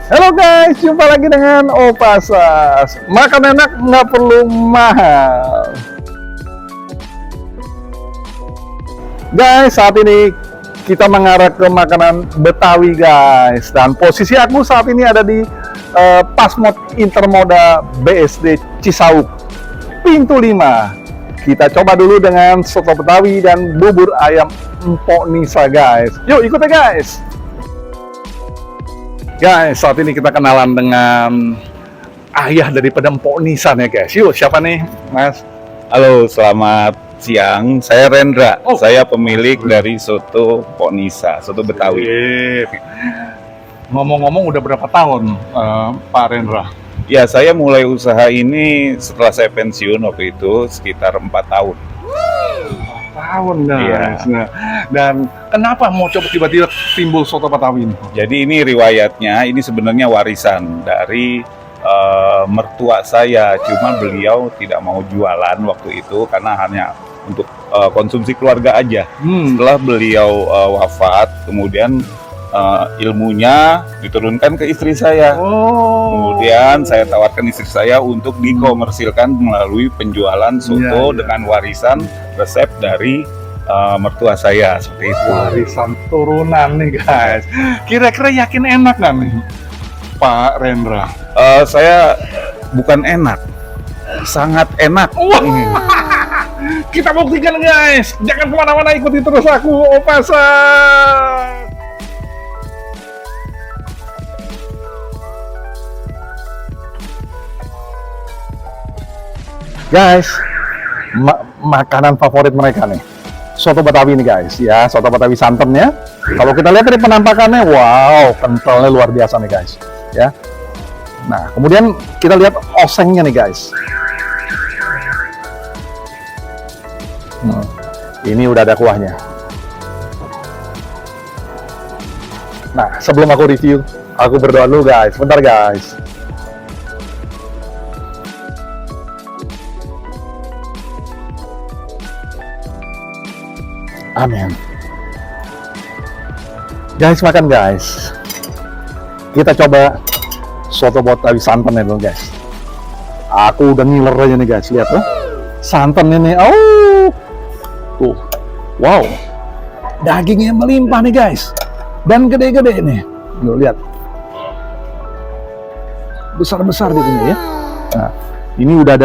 Halo guys, jumpa lagi dengan Opasas. Makan enak nggak perlu mahal. Guys, saat ini kita mengarah ke makanan Betawi guys. Dan posisi aku saat ini ada di Pasmod Intermoda BSD Cisauk, pintu 5. Kita coba dulu dengan soto Betawi dan bubur ayam Empok Nisa guys. Yuk ikut ya guys. Guys, saat ini kita kenalan dengan ayah daripada Empok Nisa nih guys. Yuk, siapa nih, Mas? Halo, selamat siang. Saya Rendra. Oh. Saya pemilik dari soto Empok Nisa, soto Betawi. Ngomong-ngomong udah berapa tahun Pak Rendra? Ya, saya mulai usaha ini setelah saya pensiun waktu itu sekitar 4 tahun. Tahun guys. Iya. Nah, dan kenapa mau coba tiba-tiba timbul soto Betawi ini? Jadi ini riwayatnya, ini sebenarnya warisan dari mertua saya. Cuma beliau tidak mau jualan waktu itu karena hanya untuk konsumsi keluarga aja. Setelah beliau wafat, kemudian ilmunya diturunkan ke istri saya. Kemudian saya tawarkan istri saya untuk dikomersilkan melalui penjualan soto dengan warisan resep dari mertua saya, seperti itu. Warisan turunan nih guys. Kira-kira yakin enak nggak nih Pak Rendra? Saya bukan enak, sangat enak. Kita buktikan guys. Jangan kemana-mana, ikuti terus aku, Opasas. Guys, makanan favorit mereka nih, soto Betawi nih guys, ya, soto Betawi santan ya. Kalau kita lihat dari penampakannya, wow, kentalnya luar biasa nih guys, ya. Nah, kemudian kita lihat osengnya nih guys. Ini udah ada kuahnya. Nah, sebelum aku review, aku berdoa dulu guys, bentar guys. Amin. Guys, makan guys. Kita coba soto Betawi santan dulu guys. Aku udah ngiler aja nih guys, lihat tuh. Santannya nih, oh. Tuh. Wow. Dagingnya melimpah nih guys. Dan gede-gede nih. Lu lihat. Besar-besar gitu nih ya. Nah, ini udah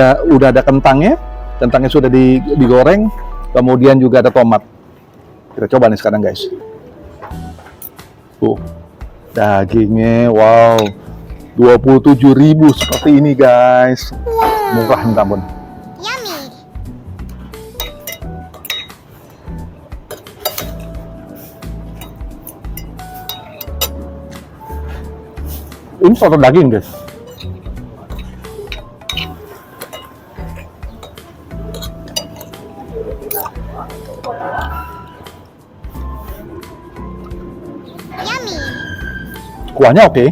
ada kentangnya. Kentangnya sudah digoreng, kemudian juga ada tomat. Kita coba nih sekarang guys. Tuh, dagingnya wow, 27.000 seperti ini guys. Murah minta ampun. Ini soto daging guys. Kuahnya oke.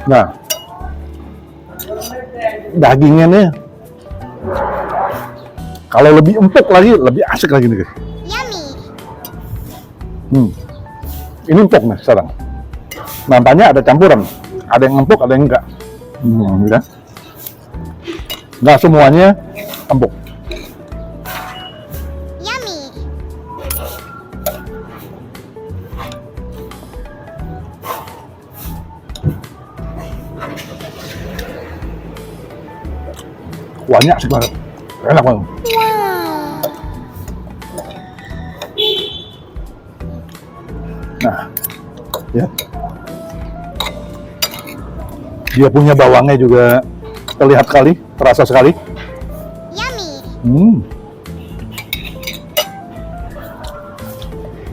Nah, dagingnya nih, kalau lebih empuk lagi, lebih asik lagi nih guys. Ini empuk nih sekarang. Nampaknya ada campuran, ada yang empuk, ada yang enggak. Ya. Nggak semuanya empuk. Kuahnya asik banget, enak banget. Nah, ya, dia punya bawangnya juga terlihat sekali, terasa sekali.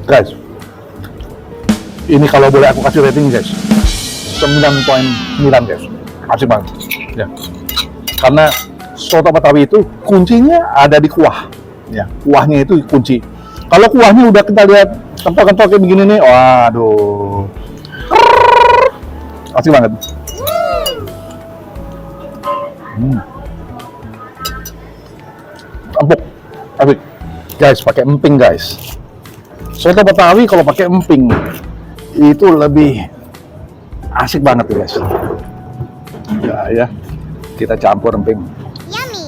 Guys, ini kalau boleh aku kasih rating guys, 9.9 guys, asik banget. Ya, karena soto Betawi itu kuncinya ada di kuah, ya, kuahnya itu kunci. Kalau kuahnya udah kita lihat kental-kental kayak begini nih, waduh, asik banget. Empuk, asik. Guys, pakai emping guys. Soto Betawi kalau pakai emping itu lebih asik banget tuh guys. Ya, kita campur emping. Yummy.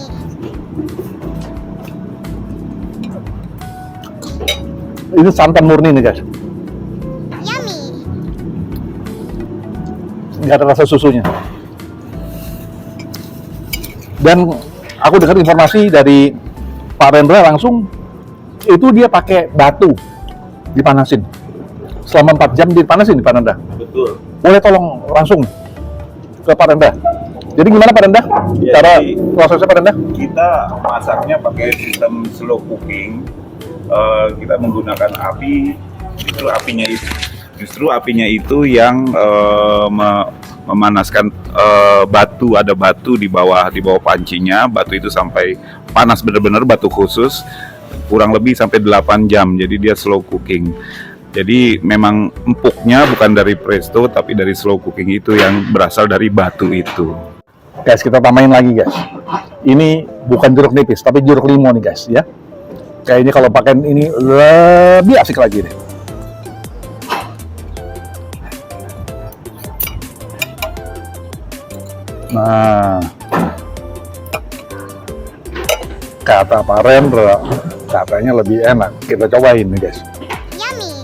Ini santan murni nih guys, Yummy. nggak ada rasa susunya. Dan aku dengar informasi dari Pak Rendra langsung, itu dia pakai batu dipanasin selama 4 jam, dipanasin di Pak Rendra. Betul. Boleh tolong langsung ke Pak Rendra. Jadi gimana Pak Rendra? Ya, Cara jadi- prosesnya Pak Rendra? Kita masaknya pakai sistem slow cooking. Kita menggunakan api, justru apinya itu yang memanaskan batu. Ada batu di bawah pancinya. Batu itu sampai panas benar-benar, batu khusus, kurang lebih sampai 8 jam. Jadi dia slow cooking. Jadi memang empuknya bukan dari presto, tapi dari slow cooking itu yang berasal dari batu itu. Guys, kita tambahin lagi guys. Ini bukan jeruk nipis, tapi jeruk limau nih guys ya. Kayaknya kalau pakai ini lebih asik lagi deh. Nah, kata Pak Rendra, katanya lebih enak. Kita cobain nih guys. Yummy.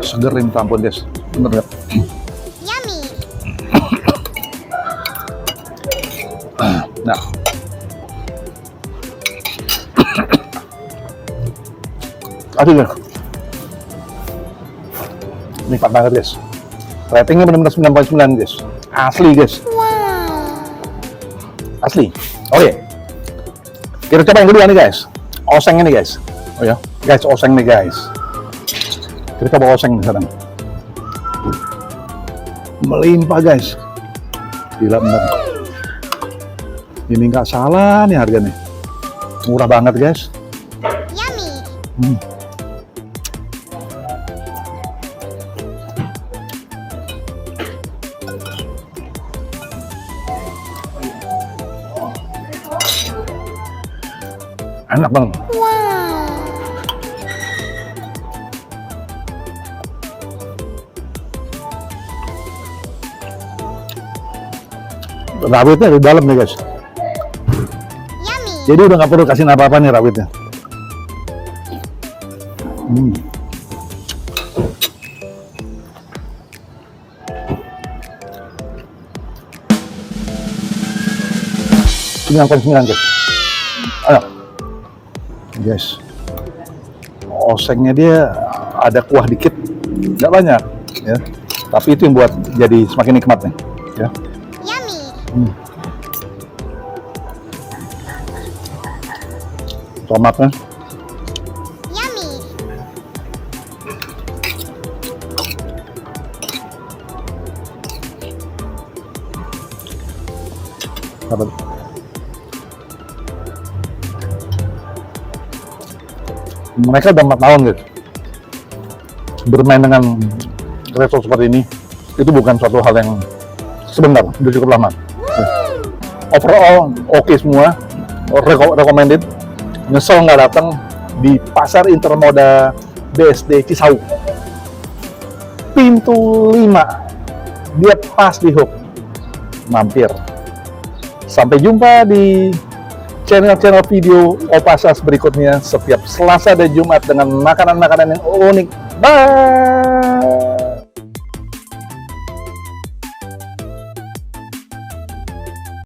Seger minta ampun guys. Bener nggak? Yummy. Nah, aduh guys, nikmat banget guys. Ratingnya benar-benar 9,9 guys. Asli guys, Wow. asli. Oke, kita coba yang kedua nih guys. Oseng ini guys. Oh ya, guys, oseng nih guys. Kita coba oseng nih sekarang. Melimpah guys. Gila bener. Ini nggak salah nih harganya. Murah banget guys. Yummy. Enak banget. Wow. Rawitnya di dalam nih guys. Yummy. Jadi udah nggak perlu kasih apa-apa nih rawitnya. Sembilan guys. Ayo, guys. Osengnya dia ada kuah dikit, nggak banyak, ya. Tapi itu yang buat jadi semakin nikmat nih, ya. Yummy. Tomatnya. Yummy. Apa? Mereka udah 4 tahun gitu bermain dengan resto seperti ini. Itu bukan suatu hal yang sebentar, udah cukup lama. Overall oke semua, recommended. Nyesel nggak datang di Pasar Intermoda BSD Cisauk, pintu 5, dia pas di hook, mampir. Sampai jumpa di channel-channel video Opasas berikutnya setiap Selasa dan Jumat dengan makanan-makanan yang unik. Bye!